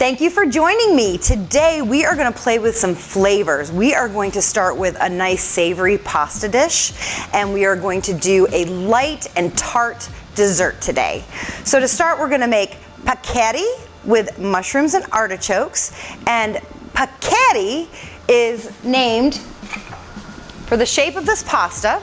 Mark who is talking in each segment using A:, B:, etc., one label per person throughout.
A: Thank you for joining me. Today we are going to play with some flavors. We are going to start with a nice savory pasta dish, and we are going to do a light and tart dessert today. So to start, we're going to make spaghetti with mushrooms and artichokes, and spaghetti is named for the shape of this pasta,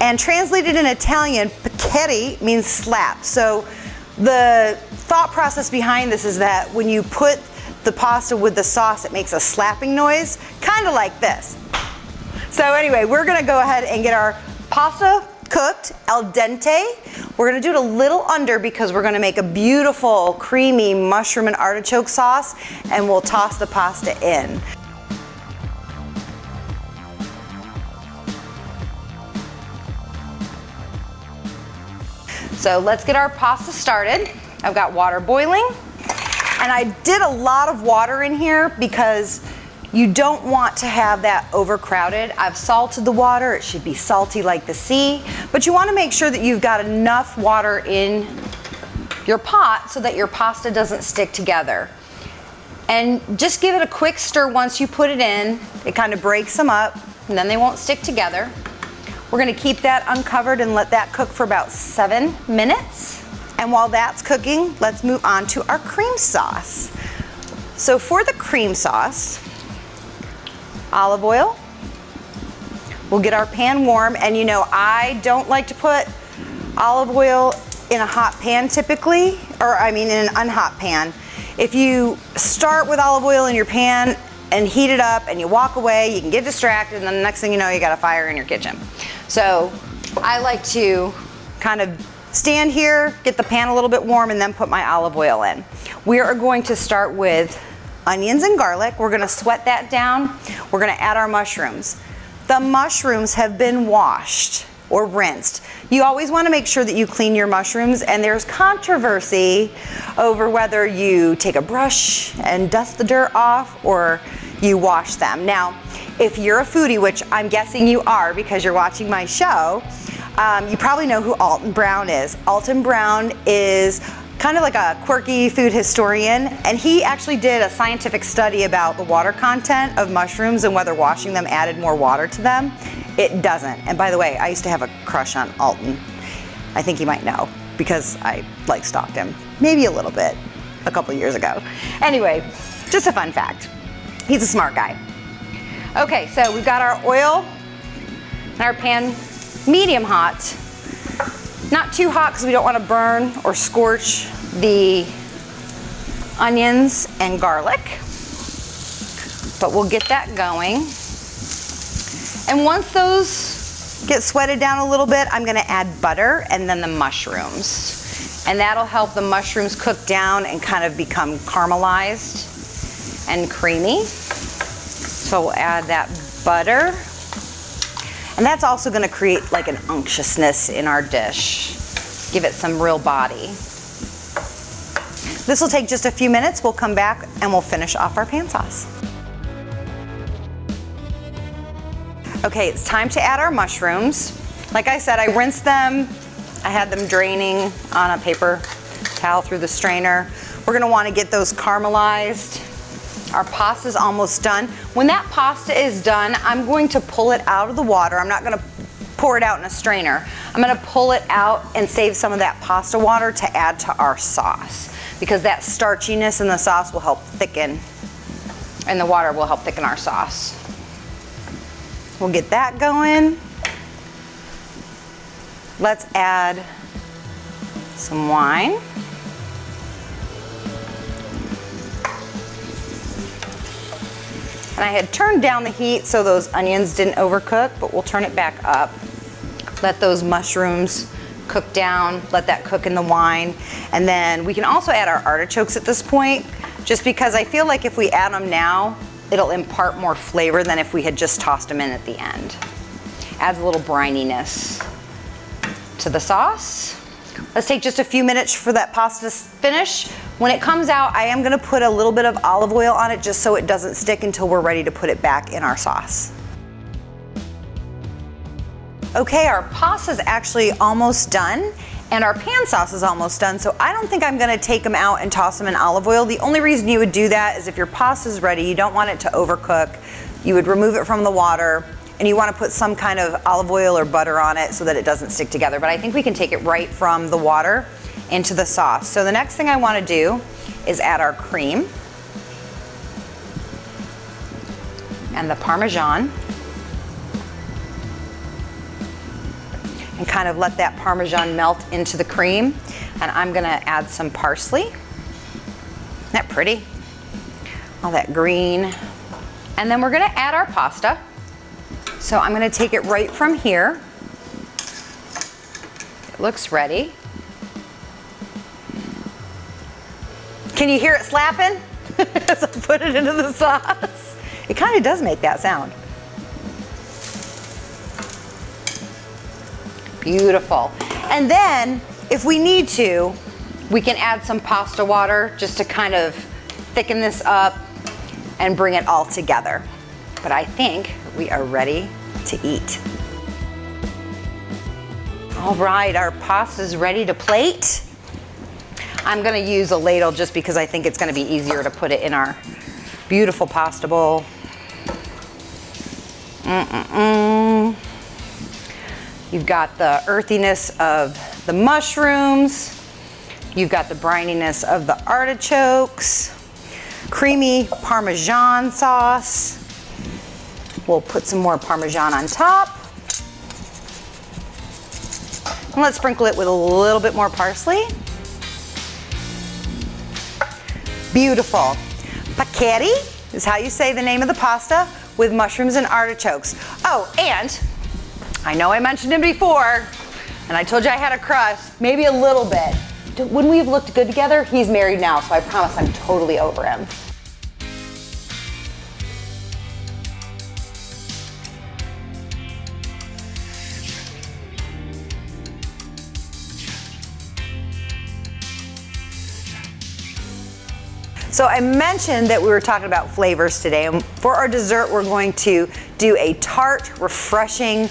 A: and translated in Italian, spaghetti means slap. So the thought process behind this is that when you put the pasta with the sauce, it makes a slapping noise, kind of like this. So anyway, we're gonna go ahead and get our pasta cooked al dente. We're gonna do it a little under because we're gonna make a beautiful creamy mushroom and artichoke sauce, and we'll toss the pasta in. So let's get our pasta started. I've got water boiling, and I did a lot of water in here because you don't want to have that overcrowded. I've salted the water. It should be salty like the sea, but you want to make sure that you've got enough water in your pot so that your pasta doesn't stick together. And just give it a quick stir once you put it in. It kind of breaks them up, and then they won't stick together. We're gonna keep that uncovered and let that cook for about 7 minutes. And while that's cooking, let's move on to our cream sauce. So for the cream sauce, olive oil. We'll get our pan warm, and you know, I don't like to put olive oil in a hot pan typically, or I mean in an unhot pan. If you start with olive oil in your pan and heat it up and you walk away, you can get distracted, and then the next thing you know, you got a fire in your kitchen. So I like to kind of stand here, get the pan a little bit warm, and then put my olive oil in. We are going to start with onions and garlic. We're gonna sweat that down. We're gonna add our mushrooms. The mushrooms have been washed or rinsed. You always wanna make sure that you clean your mushrooms, and there's controversy over whether you take a brush and dust the dirt off or you wash them. Now, if you're a foodie, which I'm guessing you are because you're watching my show, you probably know who Alton Brown is. Alton Brown is kind of like a quirky food historian, and he actually did a scientific study about the water content of mushrooms and whether washing them added more water to them. It doesn't. And by the way, I used to have a crush on Alton. I think you might know because I stalked him, maybe a little bit, a couple years ago. Anyway, just a fun fact. He's a smart guy. Okay, so we've got our oil in our pan, medium hot. Not too hot because we don't want to burn or scorch the onions and garlic, but we'll get that going. And once those get sweated down a little bit, I'm going to add butter and then the mushrooms. And that'll help the mushrooms cook down and kind of become caramelized and creamy. So we'll add that butter. And that's also gonna create like an unctuousness in our dish. Give it some real body. This will take just a few minutes. We'll come back and we'll finish off our pan sauce. Okay, it's time to add our mushrooms. Like I said, I rinsed them. I had them draining on a paper towel through the strainer. We're gonna wanna get those caramelized. Our pasta's almost done. When that pasta is done, I'm going to pull it out of the water. I'm not gonna pour it out in a strainer. I'm gonna pull it out and save some of that pasta water to add to our sauce, because that starchiness in the sauce will help thicken, and the water will help thicken our sauce. We'll get that going. Let's add some wine. And I had turned down the heat so those onions didn't overcook, but we'll turn it back up. Let those mushrooms cook down, let that cook in the wine. And then we can also add our artichokes at this point, just because I feel like if we add them now, it'll impart more flavor than if we had just tossed them in at the end. Adds a little brininess to the sauce. Let's take just a few minutes for that pasta to finish. When it comes out, I am gonna put a little bit of olive oil on it just so it doesn't stick until we're ready to put it back in our sauce. Okay, our pasta's actually almost done, And our pan sauce is almost done, so I don't think I'm gonna take them out and toss them in olive oil. The only reason you would do that is if your pasta is ready, you don't want it to overcook. You would remove it from the water, and you wanna put some kind of olive oil or butter on it so that it doesn't stick together. But I think we can take it right from the water into the sauce. So the next thing I wanna do is add our cream and the Parmesan, and kind of let that Parmesan melt into the cream. And I'm gonna add some parsley. Isn't that pretty? All that green. And then we're gonna add our pasta. So I'm gonna take it right from here. It looks ready. Can you hear it slapping as I put it into the sauce? It kind of does make that sound. Beautiful. And then, if we need to, we can add some pasta water just to kind of thicken this up and bring it all together. But I think we are ready to eat. All right, our pasta is ready to plate. I'm gonna use a ladle just because I think it's gonna be easier to put it in our beautiful pasta bowl. You've got the earthiness of the mushrooms. You've got the brininess of the artichokes. Creamy Parmesan sauce. We'll put some more Parmesan on top. And let's sprinkle it with a little bit more parsley. Beautiful. Spaghetti is how you say the name of the pasta with mushrooms and artichokes. Oh, and I know I mentioned him before, and I told you I had a crush, maybe a little bit. Wouldn't we have looked good together? He's married now, so I promise I'm totally over him. So I mentioned that we were talking about flavors today, and for our dessert we're going to do a tart, refreshing,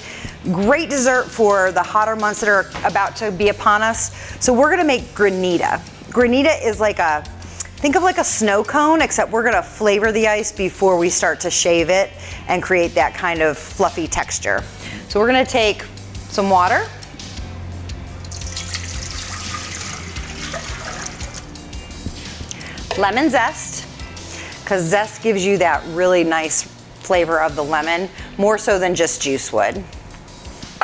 A: great dessert for the hotter months that are about to be upon us. So we're gonna make Granita. Granita is like think of like a snow cone, except we're gonna flavor the ice before we start to shave it and create that kind of fluffy texture. So we're gonna take some water, lemon zest, because zest gives you that really nice flavor of the lemon, more so than just juice would.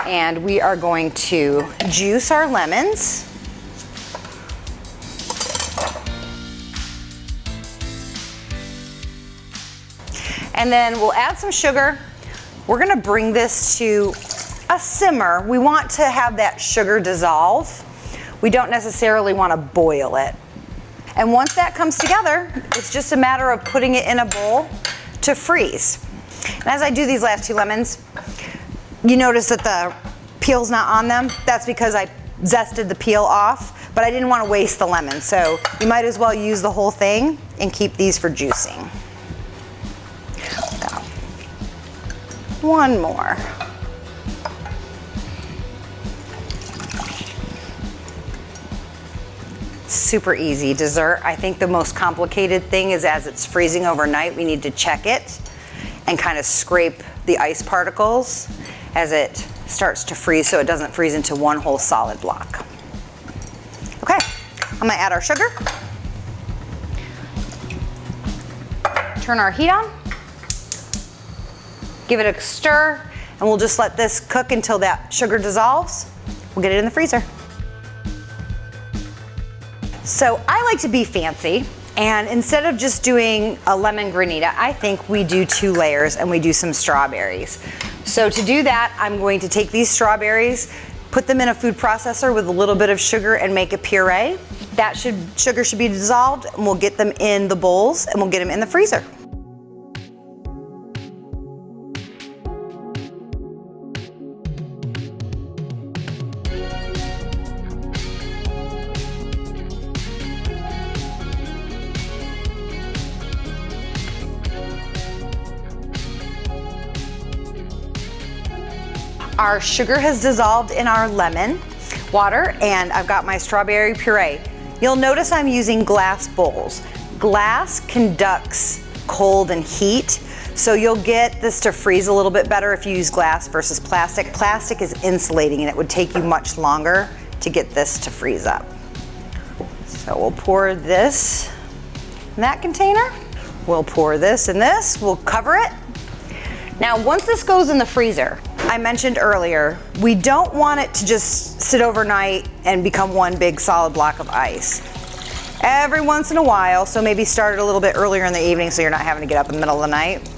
A: And we are going to juice our lemons. And then we'll add some sugar. We're gonna bring this to a simmer. We want to have that sugar dissolve. We don't necessarily want to boil it. And once that comes together, it's just a matter of putting it in a bowl to freeze. And as I do these last two lemons, you notice that the peel's not on them. That's because I zested the peel off, but I didn't want to waste the lemon. So you might as well use the whole thing and keep these for juicing. So, one more. Super easy dessert. I think the most complicated thing is as it's freezing overnight, we need to check it and kind of scrape the ice particles as it starts to freeze so it doesn't freeze into one whole solid block. Okay, I'm gonna add our sugar. Turn our heat on. Give it a stir, and we'll just let this cook until that sugar dissolves. We'll get it in the freezer. So I like to be fancy, and instead of just doing a lemon granita, I think we do 2 layers and we do some strawberries. So to do that, I'm going to take these strawberries, put them in a food processor with a little bit of sugar and make a puree. That sugar should be dissolved, and we'll get them in the bowls and we'll get them in the freezer. Our sugar has dissolved in our lemon. water, and I've got my strawberry puree. You'll notice I'm using glass bowls. Glass conducts cold and heat, so you'll get this to freeze a little bit better if you use glass versus plastic. Plastic is insulating and it would take you much longer to get this to freeze up. So we'll pour this in that container. We'll pour this in this, we'll cover it. Now, once this goes in the freezer, I mentioned earlier, we don't want it to just sit overnight and become one big solid block of ice. Every once in a while, so maybe start it a little bit earlier in the evening so you're not having to get up in the middle of the night,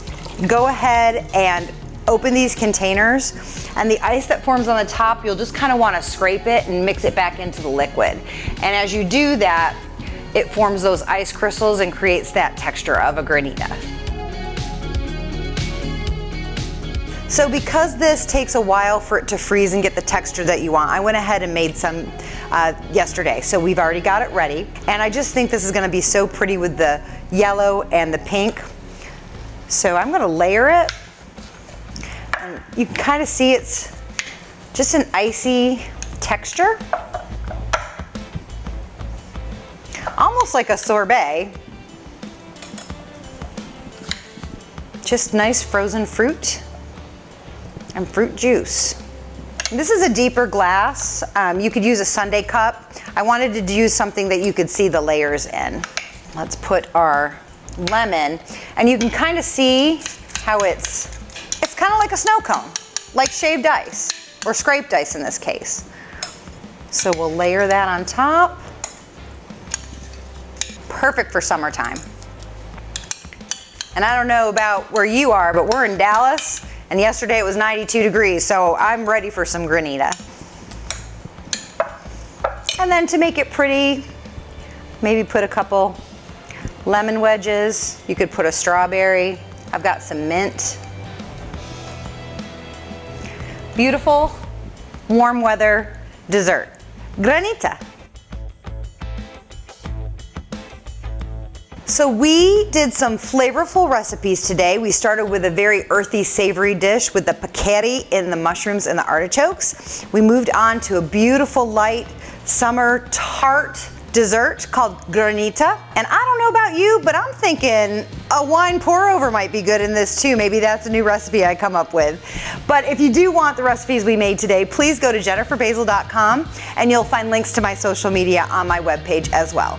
A: go ahead and open these containers, and the ice that forms on the top, you'll just kind of want to scrape it and mix it back into the liquid. And as you do that, it forms those ice crystals and creates that texture of a granita. So because this takes a while for it to freeze and get the texture that you want, I went ahead and made some yesterday. So we've already got it ready. And I just think this is gonna be so pretty with the yellow and the pink. So I'm gonna layer it. And you can kind of see it's just an icy texture. Almost like a sorbet. Just nice frozen fruit and fruit juice. This is a deeper glass. You could use a sundae cup. I wanted to use something that you could see the layers in. Let's put our lemon, and you can kind of see how it's kind of like a snow cone, like shaved ice, or scraped ice in this case. So we'll layer that on top. Perfect for summertime. And I don't know about where you are, but we're in Dallas, and yesterday it was 92 degrees, so I'm ready for some granita. And then to make it pretty, maybe put a couple lemon wedges. You could put a strawberry. I've got some mint. Beautiful, warm weather dessert. Granita. So we did some flavorful recipes today. We started with a very earthy, savory dish with the paccheri in the mushrooms and the artichokes. We moved on to a beautiful, light, summer tart dessert called granita. And I don't know about you, but I'm thinking a wine pour over might be good in this too. Maybe that's a new recipe I come up with. But if you do want the recipes we made today, please go to jenniferbasil.com and you'll find links to my social media on my webpage as well.